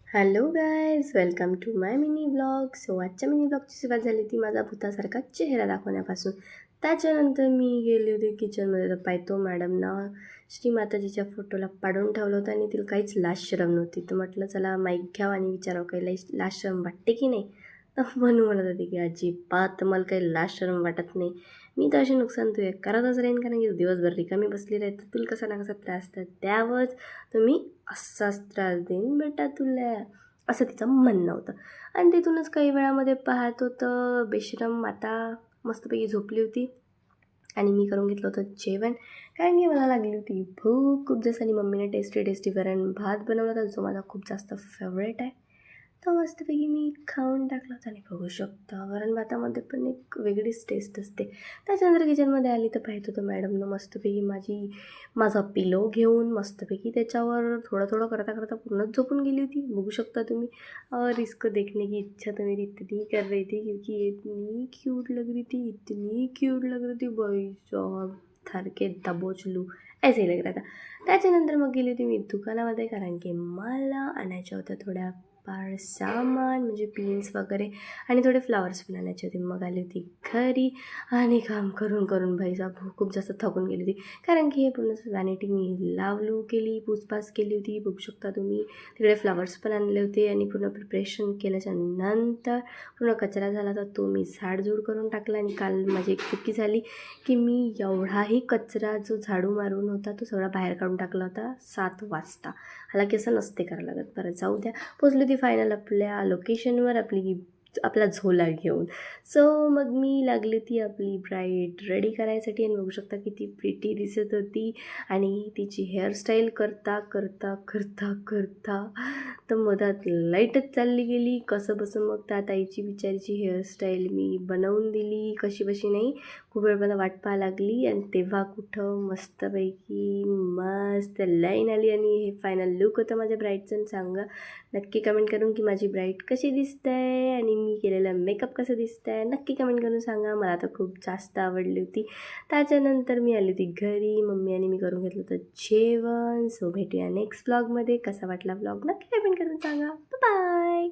Hello guys, welcome to my mini blog. So आजच्या mini ब्लॉगची सुरुवात झाली ती माझा भूतासारखा चेहरा दाखवण्यापासून. त्याच्यानंतर मी गेले होते किचनमध्ये. तर पाहतो मॅडमना श्री माताजीच्या फोटोला पाडून ठेवलं होतं आणि तिला काहीच लाज शरम नव्हती. तर म्हटलं चला माईक घ्यावं आणि विचारावं काही लाज शरम वाटते की नाही. तर म्हणून म्हणत होती की अजिबात मला काही लाज शरम वाटत नाही. मी तर असे नुकसान तुझे करतच राहीन, कारण की दिवसभर रिकामी बसली राहील तर तुला कसा ना कसा त्रास तर द्यावंच. तुम्ही असाच त्रास देईन बेटा तुला, असं तिचं म्हणणं होतं. आणि तिथूनच काही वेळामध्ये पाहत होतं बेशरम माता मस्तपैकी झोपली होती आणि मी करून घेतलं होतं जेवण, कारण की मला लागली होती भूक खूप जास्त आणि मम्मीने टेस्टी टेस्टी वरण भात बनवला होता, जो माझा खूप जास्त फेवरेट आहे. तर मस्तपैकी मी खाऊन टाकलं होतं आणि बघू शकता वरण भातामध्ये पण एक वेगळीच टेस्ट असते. त्याच्यानंतर किचनमध्ये आली तर पाहत होतं मॅडमनं मस्तपैकी माझा पिलो घेऊन मस्तपैकी त्याच्यावर थोडं थोडं करता करता पूर्णच झोपून गेली होती. बघू शकता तुम्ही. और इसको देखने की इच्छा तो मेरी इतनी कर रही थी, क्योंकि इतनी क्यूट लग रही थी, इतनी क्यूट लग रही थी, भाई साहब थर के दबोच लूँ ऐसे ही लग रहा था. त्याच्यानंतर मग गेली होती मी दुकानामध्ये, कारण की मला आणायच्या होत्या थोड्या फार सामान, म्हणजे पिन्स वगैरे आणि थोडे फ्लावर्स पण आणायचे होते. मग आली होती घरी आणि काम करून करून भाईसाहब खूप जास्त थकून गेली होती, कारण की हे पूर्ण वॅनिटी मी लावलू केली, पूसपास केली होती. बघू शकता तुम्ही. तिकडे फ्लावर्स पण आणले होते आणि पूर्ण प्रिपरेशन केल्याच्या नंतर पूर्ण कचरा झाला तर तो मी झाडझूड करून टाकला. आणि काल माझी एक चुकी झाली की मी एवढाही कचरा जो झाडू मारून होता तो सगळा बाहेर काढून टाकला होता 7 वाजता. हालाकी असं नसते करायला लागत. बरं जाऊ द्या. पोचली ती फायनल आपल्या लोकेशनवर आपला झोला घेऊन. सो मग मी लागली ती आपली ब्राईड रेडी करायसाठी आणि बघू शकता किती प्रिटी दिसत होती. आणि तिची हेअरस्टाईल करता करता करता करता तर मधात लाईटच चालली गेली. कसं बसं मग त्या ताईची बिचारीची हेअरस्टाईल मी बनवून दिली, कशी बशी नाही. खूप वेळ मला वाट पाहायला लागली आणि तेव्हा कुठं मस्तपैकी मस्त लाईन आली आणि हे फायनल लुक होतं माझ्या ब्राईडचं. सांगा नक्की कमेंट करून की माझी ब्राईड कशी दिसते आहे आणि मी केलेला मेकअप कसं दिसतं आहे, नक्की कमेंट करून सांगा. मला तर खूप जास्त आवडली होती. त्याच्यानंतर मी आली होती घरी. मम्मी आणि मी करून घेतलं होतं जेवण. सो भेटूया नेक्स्ट व्लॉगमध्ये. कसा वाटला व्लॉग नक्की कमेंट करून सांगा. बाय.